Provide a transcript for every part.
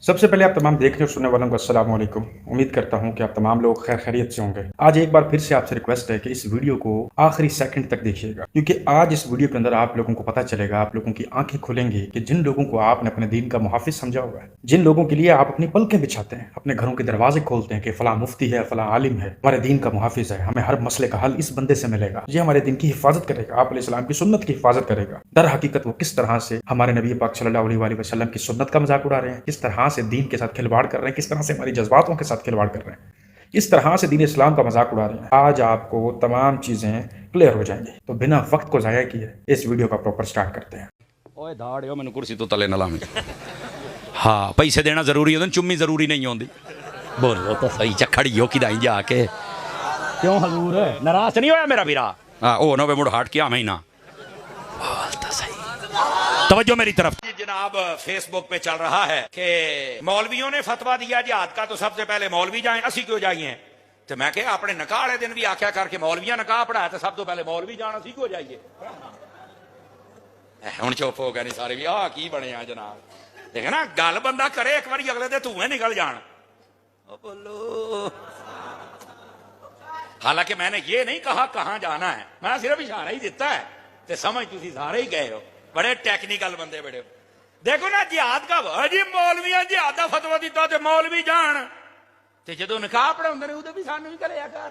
सबसे पहले आप तमाम देखने और सुनने वालों को अस्सलाम वालेकुम। उम्मीद करता हूं कि आप तमाम लोग खैर खैरियत से होंगे। आज एक बार फिर से आपसे रिक्वेस्ट है कि इस वीडियो को आखिरी सेकंड तक देखिएगा, क्योंकि आज इस वीडियो के अंदर आप लोगों को पता चलेगा, आप लोगों की आंखें खुलेंगी कि जिन लोगों को आपने अपने दीन का मुहाफिज समझा हुआ है, जिन लोगों के लिए आप अपनी पलकें बिछाते हैं, अपने घरों के दरवाजे खोलते हैं कि फलां मुफ्ती है, फलां आलिम है, हमारे दीन का मुहाफिज है, हमें हर मसले का हल इस बंदे से मिलेगा, ये हमारे दीन की हिफाजत करेगा, आप अलैहिस्सलाम की सुन्नत की हिफाजत करेगा। दर हकीकत वो किस तरह से हमारे नबी पाक सल्लल्लाहु अलैहि वसल्लम की सुन्नत का मजाक उड़ा रहे हैं, किस तरह से दीन के साथ खिलवाड़ कर रहे हैं, किस तरह से हमारी जज्बातों के साथ खिलवाड़ कर रहे हैं, इस तरह से दीन इस्लाम का मजाक उड़ा रहे हैं। आज आपको तमाम चीजें क्लियर हो जाएंगी, तो बिना वक्त को जाया किए इस वीडियो का प्रॉपर स्टार्ट करते हैं। ओए दाड़ियो मैनू कुर्सी तो तले न लावी। हाँ पैसे देना जरूरी होते, चुम्मी जरूरी नहीं होती। बोलो तो सही चखड़ी हो कि जाके क्यों हजूर नाराज नहीं होया मेरा वीरा? हाँ ओ नो मुड़ हट क्या महीना बोलता सही। तवज्जो मेरी तरफ। जनाब फेसबुक पे चल रहा है कि मौलवियों ने फतवा दिया जिहाद का, तो सबसे पहले मौलवी जाएं, असी क्यों जाइए? तो मैं कहा अपने निकाह वाले दिन भी आख्या करके मौलविया निकाह पढ़ाया, तो सब तो पहले मौलवी जाना, असी क्यों जाइए? हुण चुप हो गए नहीं सारे भी, आ की बने आ जनाब। देखे ना गल बंदा करे एक बार, अगले दे धुएं निकल जान। बोलो हालांकि मैंने ये नहीं कहा कहां जाना है, मैं सिर्फ इशारा ही दिता है, ते समझ तुसी सारे ही गए हो। बड़े टेक्निकल बंदे बड़े हो। देखो ना जिहाद का जी मौलविया जिहाद का फतवा दिता ते मौलवी जान, ते जदों निकाह पढ़ाउंदे ने उदों भी सानू ही करिया कर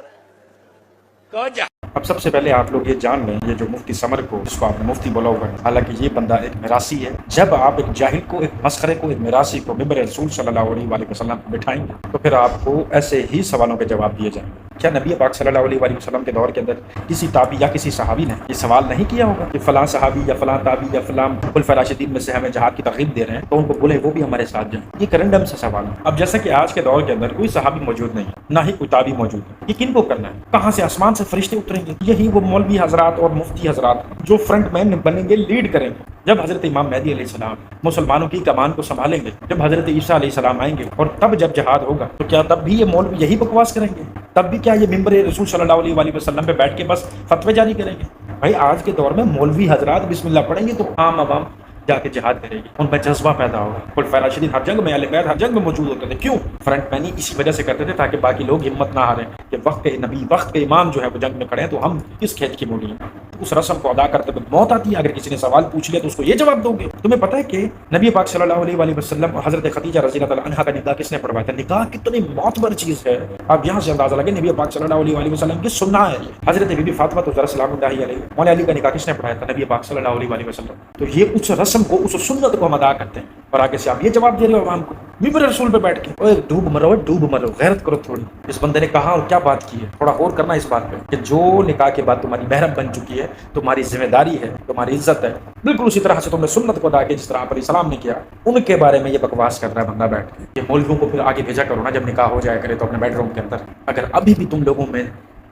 को जा। अब सबसे पहले आप लोग ये जान लें, ये जो मुफ्ती समर को, जिसको आपने मुफ्ती बोला हुआ है, हालांकि ये बंदा एक मिरासी है। जब आप एक जाहिल को, एक मस्खरे को, एक मिरासी को मिंबर रसूल सल्लल्लाहु अलैहि वसल्लम पर बिठाएंगे तो फिर आपको ऐसे ही सवालों के जवाब दिए जाएंगे। क्या नबी पाक सल्लल्लाहु अलैहि वसल्लम के दौर के अंदर किसी ताबी या किसी सहाबी ने ये सवाल नहीं किया होगा कि फलां सहाबी या फलां ताबी या फलां खुलफाए राशिदीन में से हमें जहाद की तरगीब दे रहे हैं, तो उनको बोले वो भी हमारे साथ जाएं? ये करंडम सा सवाल है। अब जैसा कि आज के दौर के अंदर कोई सहाबी मौजूद नहीं, ना ही कोई ताबी मौजूद है, ये किन को करना है? कहाँ से आसमान से फरिश्ते उतरेंगे? यही वो मौलवी हजरात और मुफ्ती हजरात जो फ्रंट मैन बनेंगे, लीड करेंगे। जब हजरत इमाम मेहदी अलैहिस्सलाम मुसलमानों की कमान को संभालेंगे, जब हजरत ईसा अलैहिस्सलाम आएंगे, और तब जब जहाद होगा, तो क्या तब भी ये मौलवी यही बकवास करेंगे? तब भी क्या ये मिंबर रसूल सल्लल्लाहु अलैहि वसल्लम पे बैठ के बस फतवे जारी करेंगे? भाई आज के दौर में मौलवी हजरात बिस्मिल्लाह पढ़ेंगे तो आम आवाम जाके जिहाद करेगी, उनमें जज्बा पैदा होगा। खुलफाए राशिदीन हर जंग में, अहले बैत हर जंग में मौजूद होते थे। क्यों? फ्रंट मैन ही इसी वजह से करते थे ताकि बाकी लोग हिम्मत ना हारें कि वक्त के नबी, वक्त के इमाम जो है वो जंग में खड़े हैं, तो हम किस खेत की मूली हैं। उस रस्म को अदा करते तो मौत आती है। अगर किसी ने सवाल पूछ लिया तो उसको ये जवाब दोगे? तुम्हें पता है कि नबी पाक सल्लल्लाहु अलैहि वसल्लम और हजरत खदीजा रज़ियल्लाहु ताला अन्हा का निकाह किसने पढ़वाया था? निकाह कितनी मौतबर चीज है, आप यहाँ से अंदाजा लगे। नबी पाक सल्लल्लाहु अलैहि वसल्लम की सुन्ना है। हजरत बीबी फातिमा तो सलामुल्लाहि अलैहा, मौला अली का निकाह किसने पढ़ाया था? नबी पाक सल्लल्लाहु अलैहि वसल्लम। तो ये उस रस्म को, उस सुन्नत को हम अदा करते हैं, और आगे से आप ये जवाब दे रहे हो आवाम को मिंबर रसूल पे बैठ के। ओए डूब मरो, डूब मरो, गैरत करो थोड़ी। इस बंदे ने कहा और क्या बात की है, थोड़ा और करना इस बात पे कि जो निकाह के बाद तुम्हारी महरम बन चुकी है, तुम्हारी जिम्मेदारी है, तुम्हारी इज्जत है, बिल्कुल उसी तरह से तुमने सुन्नत को अदा किया जिस तरह पर सलाम ने किया। उनके बारे में ये बकवास कर रहा है बंदा बैठ के। ये मौलवियों को फिर आगे भेजा करो ना, जब निकाह हो जाया करे तो अपने बेडरूम के अंदर। अगर अभी भी तुम लोगों में,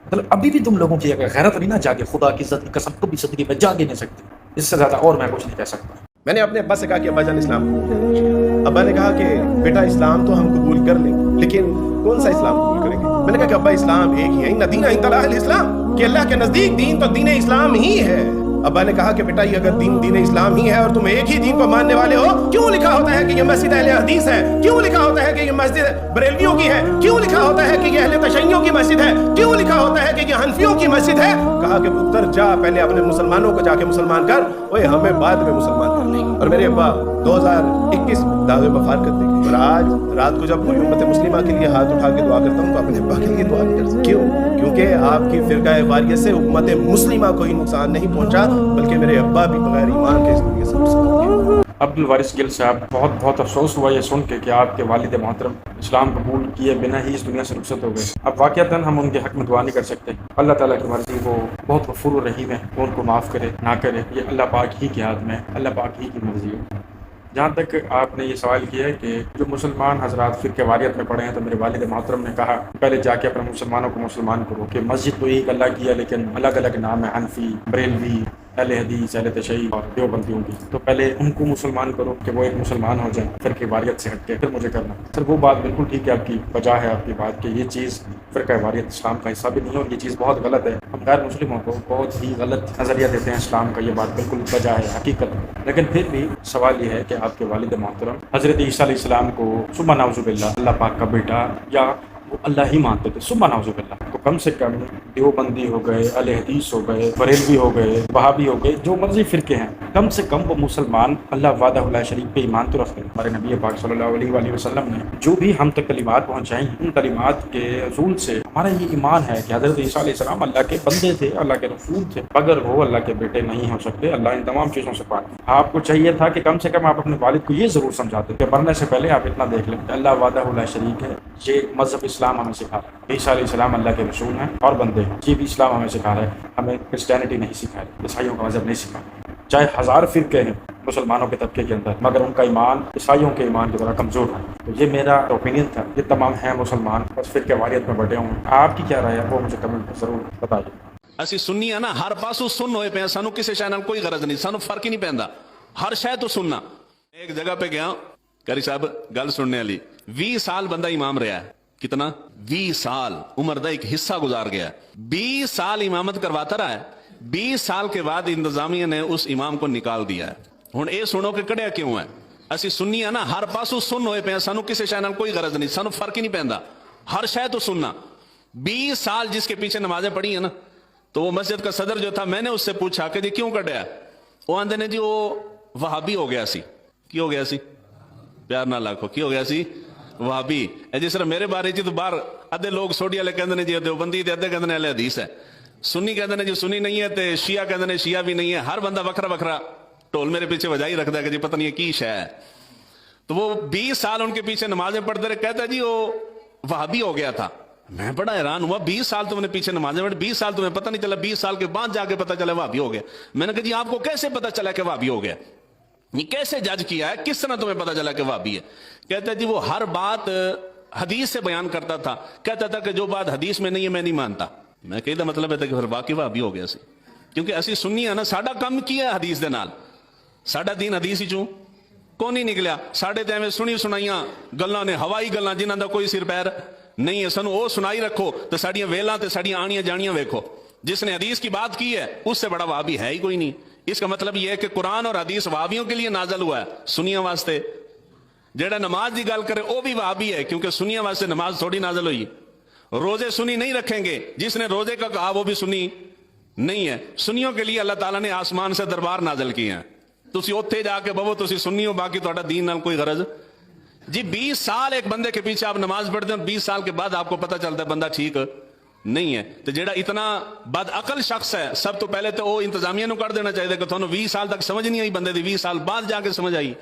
मतलब अभी भी तुम लोगों की अगर गैरत नहीं ना जागे, खुदा की इज्जत की कसम, कभी जिंदगी में जागे नहीं सकते। इससे ज्यादा और मैं कुछ नहीं कह सकता। मैंने अपने अब्बा से कहा कि अब्बा जान इस्लाम कबूल। अब्बा ने कहा कि बेटा इस्लाम तो हम कबूल कर लेंगे, लेकिन कौन सा इस्लाम कबूल करेंगे? मैंने कहा कि अब्बा इस्लाम एक ही है, इन्ना दीन इंदा इस्लाम, कि अल्लाह के नजदीक दीन तो दीन इस्लाम ही है। अब्बा ने कहा कि बेटा ये अगर दीन इस्लाम ही है और तुम एक ही दीन को मानने वाले हो, क्यों लिखा होता है कि ये मस्जिद अहले हदीस है? क्यों लिखा होता है कि ये मस्जिद बरेलवियों की है? क्यों लिखा होता है कि ये अहले तशय्युओं की मस्जिद है? क्यों लिखा होता है कि ये हनफियों की मस्जिद है? कहा कि पुत्र जा पहले अपने मुसलमानों को जाके मुसलमान कर, ओए हमें बाद में मुसलमान कर लेंगे। और मेरे अब्बा 2021 दावे वफात करते हैं, और आज रात को जब कोई उम्मत मुस्लिमा के लिए हाथ उठा के दुआ करता हूँ तो अपने अब्बा के लिए दुआ करता हूँ। क्यों? क्योंकि आपकी फिरका वारियत से उम्मत मुस्लिमा कोई नुकसान नहीं पहुंचा, बल्कि मेरे अब्बा भी बगैर ईमान के इस दुनिया से नुकसान। अब्दुल वारिस गिल साहब, बहुत बहुत अफसोस हुआ ये सुन के कि आपके वालिद मोहतरम इस्लाम कबूल किए बिना ही इस दुनिया से रुखसत हो गए। अब वाक़ियतन हम उनके हक में दुआ नहीं कर सकते। अल्लाह ताला की मर्ज़ी, वो बहुत गफूर रहीम है, वो उनको माफ़ करे ना करे, ये अल्लाह पाक ही के हाथ में, अल्लाह पाक ही की मर्ज़ी है। जहाँ तक आपने ये सवाल किया है कि जो मुसलमान हजरात फ़िरक़े वारियत में पढ़े हैं, तो मेरे वालिद मोहतरम ने कहा पहले जाके अपने मुसलमानों को मुसलमान करो, कि मस्जिद तो एक अल्लाह की है लेकिन अलग अलग नाम है, हनफी, बरेलवी, اہل حدیث، اہل تشیع اور دیوبندیوں کی، تو پہلے ان کو مسلمان کرو کہ وہ ایک مسلمان ہو جائیں، فرقہ واریت سے ہٹ کے پھر مجھے کرنا۔ سر وہ بات بالکل ٹھیک ہے، آپ کی وجہ ہے آپ کی بات کہ یہ چیز فرقہ واریت اسلام کا حصہ بھی نہیں ہے، اور یہ چیز بہت غلط ہے۔ ہم غیر مسلموں کو بہت ہی غلط نظریہ دیتے ہیں اسلام کا، یہ بات بالکل وجہ ہے حقیقت ہے۔ لیکن پھر بھی سوال یہ ہے کہ آپ کے والد محترم حضرت عیسیٰ علیہ السلام کو ثم نعوذ باللہ اللہ پاک کا بیٹا یا وہ اللہ ہی مانتے تھے، ثم نعوذ باللہ، تو کم سے کم دیوبندی ہو گئے، اہل حدیث ہو گئے، بریلوی ہو گئے، وہابی ہو گئے، جو مرضی فرقے ہیں، کم سے کم وہ مسلمان اللہ وحدہ لا شریک پہ ایمان تو رکھتے ہیں۔ ہمارے نبی پاک صلی اللہ علیہ وآلہ وسلم نے جو بھی ہم تک کلمات پہنچائیں، ان کلمات کے رسول سے ہمارا یہ ایمان ہے کہ حضرت عیسیٰ علیہ السلام اللہ کے بندے تھے، اللہ کے رسول تھے، اگر وہ اللہ کے بیٹے نہیں ہو سکتے، اللہ ان تمام چیزوں سے پاک۔ آپ کو چاہیے تھا کہ کم سے کم آپ اپنے والد کو یہ ضرور سمجھاتے کہ مرنے سے پہلے آپ اتنا دیکھ لیں کہ اللہ وحدہ لا شریک ہے، یہ مذہب اسلام ہمیں سکھا رہا ہے۔ عیسیٰ علیہ السلام اللہ کے رسول ہیں اور بندے ہیں، یہ بھی اسلام ہمیں سکھا رہا ہے، ہمیں کرسچینٹی نہیں سکھا رہا، عیسائیوں کا مذہب نہیں سکھا رہا، چاہے 1000 فرقے ہیں مسلمانوں کے طبقے کے اندر، مگر ان کا ایمان عیسائیوں کے ایمان کی طرح کمزور ہے۔ تو یہ میرا اوپینین تھا، یہ تمام ہیں مسلمان بس فرقہ واریت میں بٹے ہوں۔ آپ کی کیا رائے ہے وہ مجھے کمنٹ میں ضرور بتائیے۔ اسی سنی ہے نا، ہر پاسوں سن ہوئے پہ سانو کسی شے نال کوئی غرض نہیں، سانو فرق ہی نہیں پیندا، ہر شے تو سننا۔ ایک جگہ پہ گیا، قاری صاحب گل سننے والی، 20 سال بندہ امام رہا ہے، کتنا 20 سال عمر دا ایک حصہ گزار گیا، 20 سال امامت کرواتا رہا ہے، 20 سال کے بعد انتظامیہ نے اس امام کو نکال دیا ہے۔ ہن اے سنو کہ کڑیا کیوں ہے؟ اسی سنی ہے نا، ہر پاسوں سن ہوئے پہ سانو کسی شے نال کوئی غرض نہیں، سانو فرق ہی نہیں پیندا، ہر شے تو سننا۔ 20 سال جس کے پیچھے نمازیں پڑھی ہیں نا، تو وہ مسجد کا صدر جو تھا، میں نے اس سے پوچھا کہ جی کیوں کٹیا؟ وہ آندے نے جی وہ وہابی ہو گیا سی۔ کی ہو گیا سی؟ پیار نہ لاکھو، کی ہو گیا سی؟ وہابی۔ جس طرح میرے بارے چ تو باہر ادھے لوگ سوڈی والے کہندے نے جی دیوبندی تے ادھے کہندے نے اہل حدیث ہے، سنی کہندے نے جی سنی نہیں ہے تے شیعہ کہندے نے شیعہ بھی نہیں ہے، ہر بندہ وکھرا وکھرا ٹول میرے پیچھے وجائی رکھدا ہے کہ جی پتہ نہیں کی شے ہے۔ تو وہ 20 سال ان کے پیچھے نمازیں پڑھتے رہے، کہتا ہے جی وہ وہابی ہو گیا تھا۔ میں بڑا حیران ہوا، 20 سال تم نے پیچھے نمازیں پڑھی، 20 سال تمہیں پتہ نہیں چلا، 20 سال کے بعد جا کے پتہ چلا وہابی ہو گیا۔ میں نے کہا جی آپ کو کیسے پتہ چلا کہ وہابی ہو گیا؟ یہ کیسے جج کیا ہے؟ کس طرح تمہیں پتہ چلا کہ وہابی ہے؟ کہتا ہے جی وہ ہر بات حدیث سے بیان کرتا تھا، کہتا تھا کہ جو بات حدیث میں نہیں ہے میں نہیں مانتا۔ میں کہتا مطلب ہے کہ پھر واقعی وہابی ہو گیا سی، کیونکہ اسی سنی ہے نا، ساڈا کم کیا ہے حدیث دے نال، ساڈا دین حدیث ہی چوں کون نہیں نکلیا، ساڈے تے ایویں سنی سنائیاں گلاں نے، ہوائی گلاں جنہاں دا کوئی سر پیر نہیں ہے، سانو او سنائی رکھو تے ساڈیاں ویلاں تے ساڈیاں آنیاں جانیاں ویکھو۔ جس نے حدیث کی بات کی ہے اس سے بڑا وہابی ہے ہی کوئی نہیں۔ اس کا مطلب یہ ہے کہ قرآن اور حدیث وہابیوں کے لیے نازل ہوا ہے، سنیاں واسطے جیڑا نماز دی گل کرے وہ بھی وہابی ہے، کیونکہ سنیاں واسطے نماز تھوڑی نازل ہوئی۔ روزے سنی نہیں رکھیں گے، جس نے روزے کا کہا وہ بھی سنی نہیں ہے۔ سنیوں کے لیے اللہ تعالیٰ نے آسمان سے دربار نازل کیے ہیں، تسی اوتھے جا کے بہو تسی سنی ہو، باقی تہاڈا دین نال کوئی غرض جی۔ 20 سال ایک بندے کے پیچھے آپ نماز پڑھتے ہیں، 20 سال کے بعد آپ کو پتہ چلتا ہے بندہ ٹھیک نہیں ہے۔ تو جیڑا اتنا بد عقل شخص ہے، سب تو پہلے تو وہ انتظامیہ نو کر دینا چاہیے کہ تھانوں 20 سال تک سمجھ نہیں آئی بندے دی، 20 سال بعد جا کے سمجھ آئی۔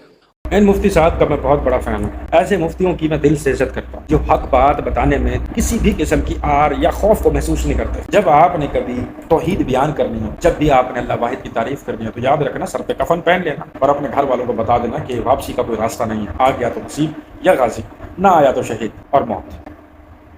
ان مفتی صاحب کا میں بہت بڑا فین ہوں، ایسے مفتیوں کی میں دل سے عزت کرتا ہوں جو حق بات بتانے میں کسی بھی قسم کی آر یا خوف کو محسوس نہیں کرتے۔ جب آپ نے کبھی توحید بیان کرنی ہو، جب بھی آپ نے اللہ واحد کی تعریف کرنی ہے، تو یاد رکھنا سر پہ کفن پہن لینا اور اپنے گھر والوں کو بتا دینا کہ واپسی کا کوئی راستہ نہیں ہے، آ گیا تو نصیب یا غازی، نہ آیا تو شہید اور موت۔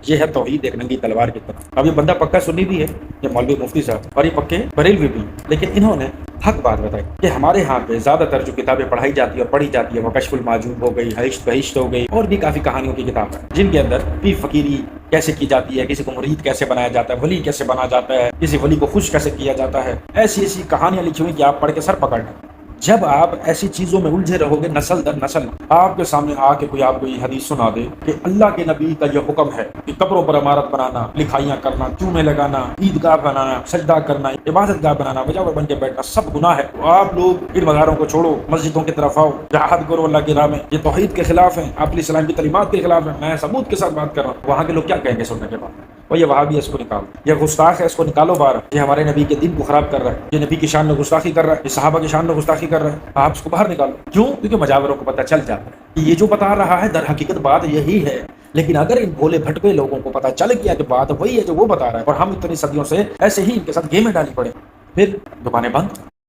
یہ ہے توحید ایک ننگی تلوار کی طرف۔ اب یہ بندہ پکا سنی بھی ہے، یہ مولوی مفتی صاحب، اور یہ پکے بریلوی بھی، لیکن انہوں نے حق بات بتائی کہ ہمارے ہاں پہ زیادہ تر جو کتابیں پڑھائی جاتی ہے اور پڑھی جاتی ہے وہ کشف المعجوب ہو گئی، ہشت بہشت ہو گئی، اور بھی کافی کہانیوں کی کتاب ہے جن کے اندر پیر فقیری کیسے کی جاتی ہے، کسی کو مرید کیسے بنایا جاتا ہے، ولی کیسے بنا جاتا ہے، کسی ولی کو خوش کیسے کیا جاتا ہے، ایسی ایسی کہانیاں لکھی ہوئی کہ آپ پڑھ کے سر پکڑ لیں۔ جب آپ ایسی چیزوں میں الجھے رہو گے نسل در نسل، آپ کے سامنے آ کے کوئی آپ کو یہ حدیث سنا دے کہ اللہ کے نبی کا یہ حکم ہے کہ قبروں پر عمارت بنانا، لکھائیاں کرنا، چونے لگانا، عیدگاہ بنانا، سجدہ کرنا، عبادت گاہ بنانا، وجہ بن کے بیٹھنا سب گناہ ہے، تو آپ لوگ ان مزاروں کو چھوڑو، مسجدوں کی طرف آؤ، جہاد کرو اللہ کی راہ میں، یہ توحید کے خلاف ہیں، آپ علیہ السلام کی تعلیمات کے خلاف ہیں۔ میں ثبوت کے ساتھ بات کر رہا ہوں، وہاں کے لوگ کیا کہیں گے سننے کے بعد؟ وہ یہ وہابی ہے، اس کو نکالو، یہ گستاخ ہے، اس کو نکالو باہر، یہ ہمارے نبی کے دین کو خراب کر رہا ہے، یہ نبی کی شان میں گستاخی کر رہا ہے، یہ صحابہ کی شان میں گستاخی کر رہا ہے، آپ اس کو باہر نکالو۔ کیوں؟ کیونکہ مجاوروں کو پتہ چل جاتا ہے کہ یہ جو بتا رہا ہے در حقیقت بات یہی ہے، لیکن اگر ان بھولے بھٹکے لوگوں کو پتہ چل گیا کہ بات وہی ہے جو وہ بتا رہا ہے، اور ہم اتنی صدیوں سے ایسے ہی ان کے ساتھ گیمیں ڈالی پڑے، پھر دکانیں بند،